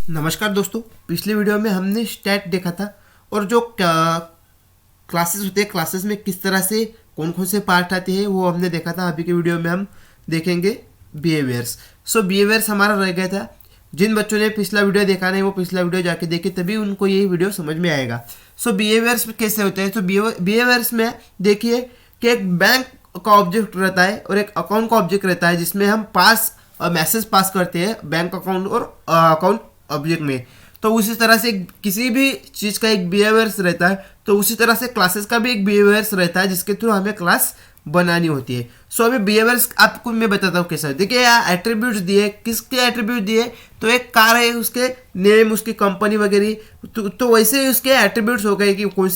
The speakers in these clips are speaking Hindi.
नमस्कार दोस्तों। पिछले वीडियो में हमने स्टैट देखा था और जो क्लासेस होते हैं, क्लासेस में किस तरह से कौन कौन से पार्ट आते हैं वो हमने देखा था। अभी के वीडियो में हम देखेंगे बिहेवियर्स। सो बिहेवियर्स हमारा रह गया था। जिन बच्चों ने पिछला वीडियो देखा नहीं वो पिछला वीडियो जाके देखे, तभी उनको ये वीडियो समझ में आएगा। सो बिहेवियर्स कैसे होते हैं, तो बिहेवियर्स में देखिए कि एक बैंक का ऑब्जेक्ट रहता है और एक अकाउंट का ऑब्जेक्ट रहता है, जिसमें हम मैसेज पास करते हैं बैंक अकाउंट और अकाउंट ऑब्जेक्ट में। तो उसी तरह से किसी भी चीज़ का एक बिहेवियर्स रहता है, तो उसी तरह से क्लासेस का भी एक बिहेवियर्स रहता है जिसके थ्रू हमें क्लास बनानी होती है। सो अभी बिहेवियर्स आपको मैं बताता हूँ कैसा। देखिए यहाँ एट्रीब्यूट्स दिए, किसके एट्रीब्यूट दिए, तो एक कार है, उसके नेम, उसकी कंपनी वगैरह, तो वैसे ही उसके एट्रीब्यूट्स हो गए कि कौन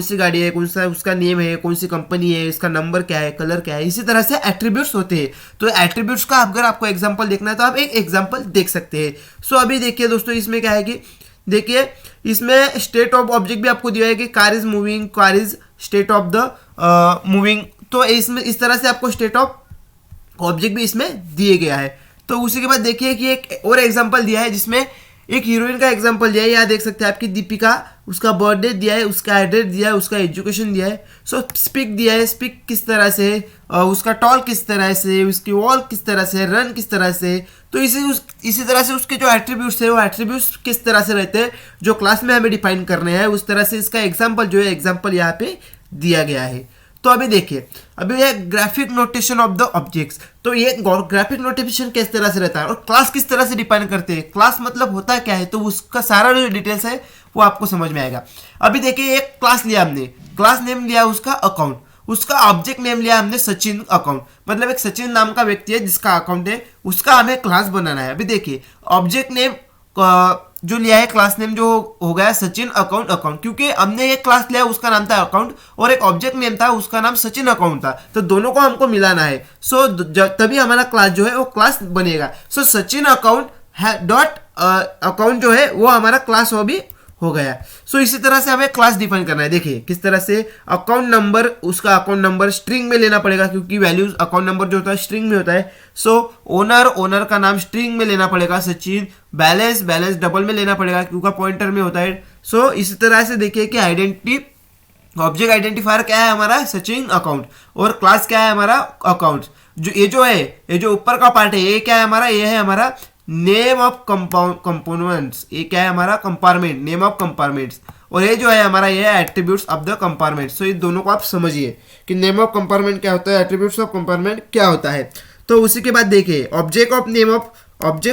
सी गाड़ी है, कौन सा उसका नेम है, कौन सी कंपनी है, इसका नंबर क्या है, कलर क्या है। इसी तरह से एट्रीब्यूट्स होते हैं। तो एट्रीब्यूट्स का अगर आपको एग्जाम्पल देखना है तो आप एक एग्जाम्पल देख सकते हैं। सो अभी देखिए दोस्तों, इसमें क्या है कि देखिए इसमें स्टेट ऑफ ऑब्जेक्ट भी आपको दिया है कि car is moving, car is state of the moving. तो इसमें इस तरह से आपको स्टेट ऑफ ऑब्जेक्ट भी इसमें दिए गया है। तो उसी के बाद देखिए कि एक और एग्जांपल दिया है जिसमें एक हीरोइन का एग्जांपल दिया है। यहाँ देख सकते हैं आपकी दीपिका, उसका बर्थडे दिया है, उसका एड्रेस दिया है, उसका एजुकेशन दिया है। सो स्पीक दिया है, स्पीक किस तरह से, उसका टॉल किस तरह से, उसकी वॉल किस तरह से, रन किस तरह से। तो इसी तरह से उसके जो एट्रीब्यूट्स है वो एट्रीब्यूट्स किस तरह से रहते हैं जो क्लास में हमें डिफाइन करने हैं, उस तरह से इसका एग्जाम्पल जो है एग्जाम्पल यहाँ पे दिया गया है। तो अभी देखिए, अभी ये graphic notation of the objects. तो ये ग्राफिक नोटेशन किस तरह से रहता है और क्लास किस तरह से डिफाइन करते हैं, क्लास मतलब होता क्या है, तो उसका सारा जो डिटेल्स है वो आपको समझ में आएगा। अभी देखिए एक क्लास लिया हमने, क्लास नेम लिया उसका अकाउंट, उसका ऑब्जेक्ट नेम लिया हमने सचिन अकाउंट, मतलब एक सचिन नाम का व्यक्ति है जिसका अकाउंट है, उसका हमें क्लास बनाना है। अभी देखिए ऑब्जेक्ट नेम जो लिया है, क्लास नेम जो हो गया सचिन अकाउंट, क्योंकि हमने एक क्लास लिया उसका नाम था अकाउंट और एक ऑब्जेक्ट नेम था उसका नाम सचिन अकाउंट था, तो दोनों को हमको मिलाना है। सो तभी हमारा क्लास जो है वो क्लास बनेगा। सो सचिन अकाउंट डॉट अकाउंट जो है वो हमारा क्लास हो गया। सो इसी तरह से हमें क्लास डिफाइन करना है। देखिए किस तरह से अकाउंट नंबर, उसका अकाउंट नंबर स्ट्रिंग में लेना पड़ेगा क्योंकि वैल्यूज अकाउंट नंबर जो होता है स्ट्रिंग में होता है। सो ओनर का नाम स्ट्रिंग में लेना पड़ेगा, सचिन। बैलेंस डबल में लेना पड़ेगा क्योंकि पॉइंटर में होता है। सो इसी तरह से देखिए कि आइडेंटिटी ऑब्जेक्ट आइडेंटिफायर क्या है हमारा, सचिन अकाउंट, और क्लास क्या है हमारा अकाउंट। ये जो ऊपर का पार्ट है ये क्या है हमारा, ये है हमारा नेम ऑफ कंपोनेंट्स। ये क्या है हमारा कंपार्टमेंट, नेम ऑफ कंपार्टमेंट्स। और ये जो है हमारा ये है एट्रीब्यूट्स ऑफ द कंपार्टमेंट। सो ये दोनों को आप समझिए कि नेम ऑफ कंपार्टमेंट क्या होता है, एट्रीब्यूट्स ऑफ कंपार्टमेंट क्या होता है। तो उसी के बाद देखिए ऑब्जेक्ट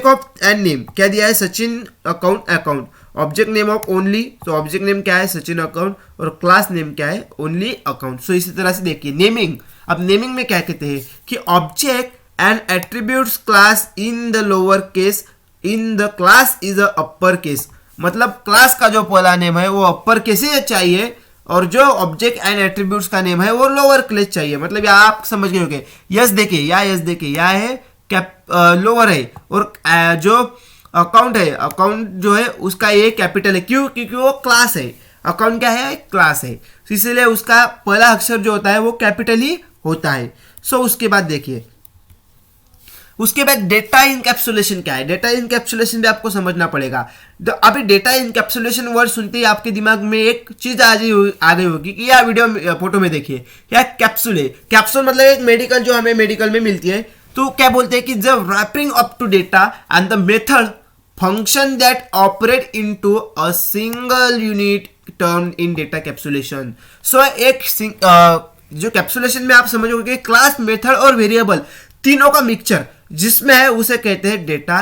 ऑफ एंड नेम क्या दिया है, Sachin account. Object name of only, तो ऑब्जेक्ट नेम क्या है सचिन अकाउंट और क्लास नेम क्या है ओनली अकाउंट। सो इसी तरह से देखिए नेमिंग। अब नेमिंग में क्या कहते हैं कि object and attributes class in the lower case, in the class is a upper case। मतलब क्लास का जो पहला नेम है वो अपर केस ही चाहिए और जो ऑब्जेक्ट एंड एट्रीब्यूट्स का नेम है वो लोअर केस चाहिए। मतलब या आप समझ गए होंगे। यस देखिए या है लोअर है और जो अकाउंट है, अकाउंट जो है उसका ये कैपिटल है। क्यों? क्योंकि वो क्लास है। अकाउंट क्या है, क्लास है, इसलिए उसका पहला अक्षर जो होता है वो कैपिटल ही होता है। सो उसके बाद देखिए, उसके बाद डेटा इनकैप्सुलेशन क्या है। डेटा इनकैप्सुलेशन भी आपको समझना पड़ेगा। तो अभी डेटा इनकैप्सुलेशन वर्ड सुनते ही आपके दिमाग में एक चीज आ गई होगी कि यह वीडियो फोटो में देखिए क्या कैप्सूल है। कैप्सूल मतलब एक मेडिकल जो हमें मेडिकल में मिलती है। तो क्या बोलते हैं कि जब wrapping up to data and the method function that operate into a single unit term in data encapsulation. So एक जो कैप्सुलेशन में आप समझोगे क्लास, मेथड और वेरिएबल तीनों का मिक्सचर जिसमें है उसे कहते हैं डेटा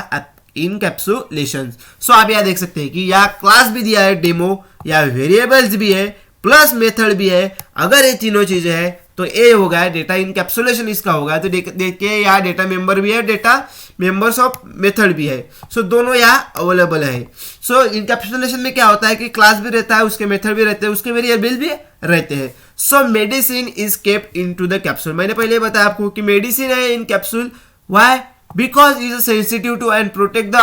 इनकैप्सुलेशन। सो आप यहां देख सकते हैं कि यह क्लास भी दिया है डेमो, या वेरिएबल्स भी है, प्लस मेथड भी है। अगर ये तीनों चीजें हैं तो ये हो गया डेटा इनकैप्सुलेशन इसका होगा। तो देखिए यहाँ डेटा मेंबर भी है, डेटा मेंबर्स ऑफ मेथड भी है। सो दोनों यहाँ अवेलेबल है। सो इनकैप्सुलेशन में क्या होता है कि क्लास भी रहता है, उसके मेथड भी रहते हैं, उसके वेरिएबल भी रहते हैं। सो medicine is kept into the capsule. मैंने पहले बताया आपको कि मेडिसिन है इन capsule. Why? Because it is sensitive to and protect the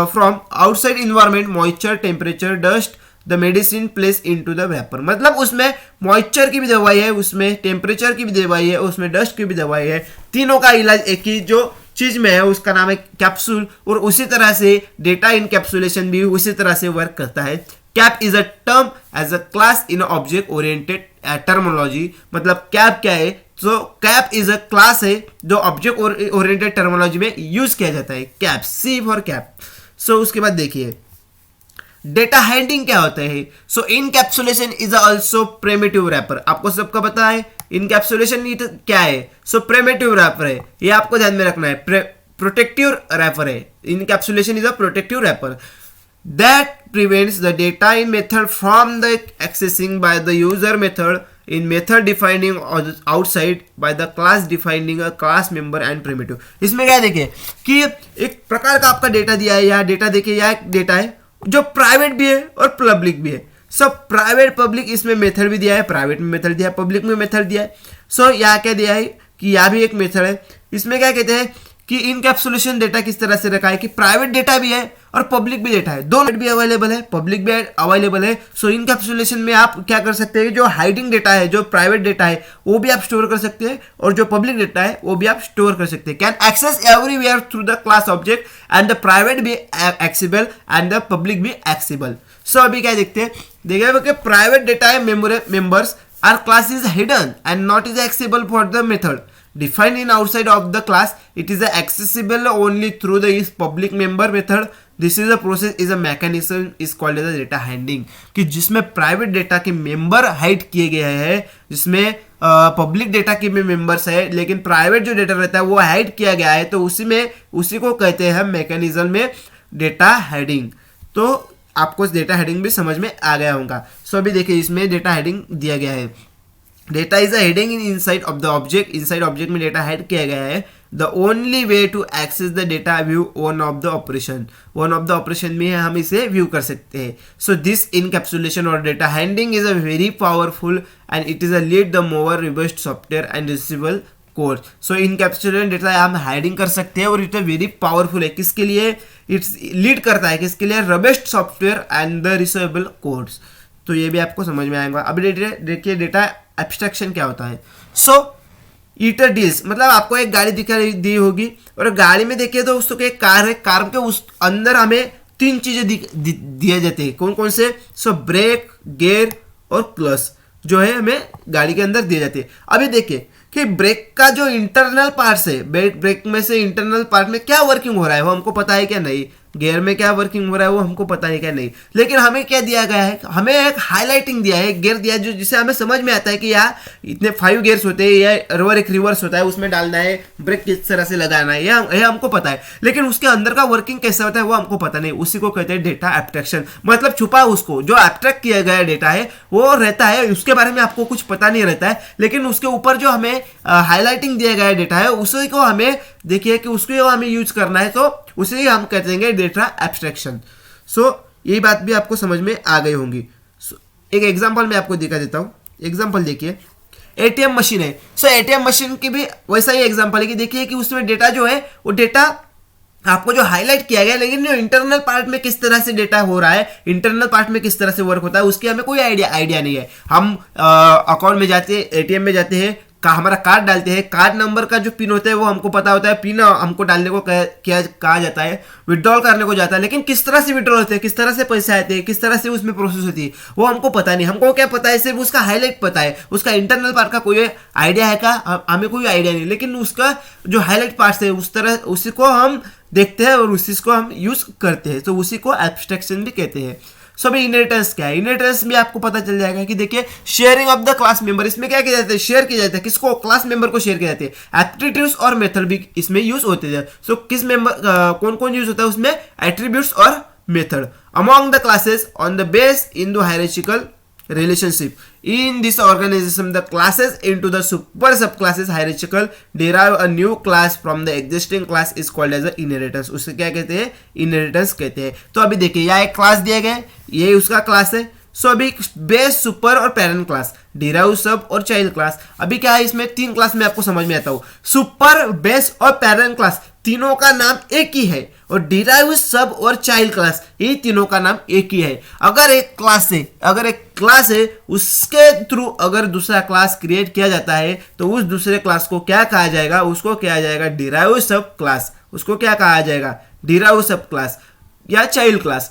from outside environment, moisture, temperature, dust, the medicine placed into the vapor। मतलब उसमें मॉइस्चर की भी दवाई है, उसमें टेम्परेचर की भी दवाई है, उसमें डस्ट की भी दवाई है। तीनों का इलाज एक ही जो चीज में है उसका नाम है कैप्सूल, और उसी तरह से डेटा इनकैप्सुलेशन भी उसी तरह से वर्क करता है। Cap is a term as a class in object oriented terminology, मतलब कैप क्या है, तो कैप इज अ क्लास है जो ऑब्जेक्ट ओरिएंटेड टर्मिनोलॉजी में यूज किया जाता है, cap, C for cap. So उसके बाद देखिए डेटा हैंडलिंग क्या होता है। So encapsulation is also primitive wrapper, आपको सबका पता है इनकैप्सुलेशन क्या है। सो प्रिमिटिव रैपर है, ये आपको ध्यान में रखना है, प्रोटेक्टिव रैपर है। Encapsulation is a protective wrapper that prevents the data in method from the accessing by the user method in method defining outside by the class defining a class member and primitive। इसमें क्या देखिए कि एक प्रकार का आपका डेटा दिया है, या डेटा देखिए, या एक डेटा है जो प्राइवेट भी है और पब्लिक भी है। सब प्राइवेट पब्लिक इसमें मेथड भी दिया है, प्राइवेट में मेथड दिया है, पब्लिक में मेथड दिया है। सो यहाँ क्या दिया है कि यहाँ भी एक मेथड है। इसमें क्या कहते हैं कि इनकैप्सुलेशन डेटा किस तरह से रखा है कि प्राइवेट डेटा भी है और पब्लिक भी डेटा है, दोनों भी अवेलेबल है, पब्लिक भी अवेलेबल है। सो इनकैप्सुलेशन में आप क्या कर सकते हैं, जो हाइडिंग डेटा है, जो प्राइवेट डेटा है वो भी आप स्टोर कर सकते हैं, और जो पब्लिक डेटा है वो भी आप स्टोर कर सकते हैं। Can access everywhere through the class object and the private भी एक्सेसिबल एंड द पब्लिक भी एक्सेसिबल। सो अभी क्या देखते हैं, देखिए कि प्राइवेट डेटा है members are class is hidden and not is accessible for the method defined in outside of the class. It is accessible only through the public member method. This is a process is a mechanism is called as a data handling, कि जिसमें प्राइवेट डेटा के मेंबर हाइड किए गए हैं, जिसमें पब्लिक डेटा के भी मेंबर्स है लेकिन प्राइवेट जो डेटा रहता है वो हाइड किया गया है, तो उसी को कहते हैं मैकेनिज्म में डेटा हेडिंग। तो आपको डेटा हेडिंग भी समझ में आ गया होगा। सो अभी देखिए इसमें डेटा हेडिंग दिया गया है, data is a heading in inside of the object, inside object में डेटा हेड किया गया है। The only way to access the data view one of the operation, one of the operation में हम इसे व्यू कर सकते हैं। सो दिस इनकैप्सुलेशन और data handling is a very powerful and it is a lead the more robust software and receivable code. So encapsulation data हम हाइडिंग कर सकते हैं और इट वेरी पावरफुल है, किसके लिए, इट्स लीड करता है किसके लिए, robust software and the receivable codes. तो ये भी आपको समझ में आएगा। अभी देखिए डेटा एब्स्ट्रैक्शन क्या होता है। सो ईटर डील्स, मतलब आपको एक गाड़ी दिखाई दी होगी और गाड़ी में देखिए तो उसको एक कार है, कार के उस अंदर हमें 3 चीजें दिए जाते हैं, कौन कौन से। सो ब्रेक, गियर और क्लच जो है हमें गाड़ी के अंदर दिए जाते हैं। अभी देखिए कि ब्रेक का जो इंटरनल पार्ट्स है, ब्रेक में से इंटरनल पार्ट में क्या वर्किंग हो रहा है वो हमको पता है क्या नहीं, गियर में क्या वर्किंग हो रहा है वो हमको पता है क्या नहीं। लेकिन हमें क्या दिया गया है, हमें एक हाईलाइटिंग दिया है, गियर दिया है जो जिससे हमें समझ में आता है कि यार इतने 5 गियर्स होते हैं, या एक रिवर्स होता है, उसमें डालना है, ब्रेक किस तरह से लगाना है, यह हमको पता है। लेकिन उसके अंदर का वर्किंग कैसा होता है वो हमको पता नहीं, उसी को कहते हैं डेटा एब्स्ट्रैक्शन। मतलब छुपा उसको, जो एब्स्ट्रैक्ट किया गया डेटा है वो रहता है, उसके बारे में आपको कुछ पता नहीं रहता है, लेकिन उसके ऊपर जो हमें हाईलाइटिंग दिया गया डेटा है उसी को हमें देखिए कि उसको हमें यूज करना है, तो उसे हम कहते हैं डेटा एब्स्ट्रैक्शन। सो यही बात भी आपको समझ में आ गई होंगी। एक एग्जांपल मैं आपको दिखा देता हूँ। एग्जांपल देखिए, एटीएम मशीन है। सो एटीएम मशीन की भी वैसा ही एग्जांपल है कि देखिए कि उसमें डेटा जो है वो डेटा आपको जो हाईलाइट किया गया, लेकिन जो इंटरनल पार्ट में किस तरह से डेटा हो रहा है, इंटरनल पार्ट में किस तरह से वर्क होता है उसकी हमें कोई आइडिया नहीं है। हम अकाउंट में जाते हैं, एटीएम में जाते हैं, हमारा कार्ड डालते हैं, कार्ड नंबर का जो पिन होता है वो हमको पता होता है, पिन हमको डालने को कहा जाता है, विड्रॉल करने को जाता है, लेकिन किस तरह से विड्रॉल होते हैं, किस तरह से पैसे आते हैं, किस तरह से उसमें प्रोसेस होती है वो हमको पता नहीं। हमको क्या पता है, सिर्फ उसका हाईलाइट पता है, उसका इंटरनल पार्ट का कोई आइडिया है क्या, हमें कोई आइडिया नहीं, लेकिन उसका जो हाईलाइट पार्ट है उस तरह उसी को हम देखते हैं और उसी को हम यूज करते हैं, तो उसी को एब्स्ट्रैक्शन भी कहते हैं। सो अभी इनहेरिटेंस क्या है, इनहेरिटेंस भी आपको पता चल जाएगा कि देखिए sharing of the class member, इसमें क्या किया जाता है, शेयर किया जाता है, किसको, क्लास मेंबर को शेयर किया जाता है। एट्रीब्यूट्स और मेथड भी इसमें यूज होते हैं। सो किस मेंबर कौन कौन यूज होता है उसमें, एट्रीब्यूट्स और method among the classes on the base in the hierarchical relationship. In this organization, the classes into the super subclasses hierarchical derive a new class from the existing class is called as a inheritance. उसे क्या कहते हैं, इनहेरिटेंस कहते हैं। तो अभी देखिए यहाँ एक क्लास दिया गया है, ये उसका क्लास है। सो अभी बेस, सुपर और पेरेंट क्लास, डिराइव, सब और चाइल्ड क्लास। अभी क्या है इसमें 3 क्लास में आपको समझ में आता हूँ, सुपर, बेस और पेरेंट क्लास तीनों का नाम एक ही है, और डिराइव सब और चाइल्ड क्लास ये तीनों का नाम एक ही है। अगर एक क्लास है उसके थ्रू अगर दूसरा क्लास क्रिएट किया जाता है तो उस दूसरे क्लास को क्या कहा जाएगा, उसको क्या जाएगा डिराइव सब क्लास, उसको क्या कहा जाएगा डिराइव सब क्लास या चाइल्ड क्लास।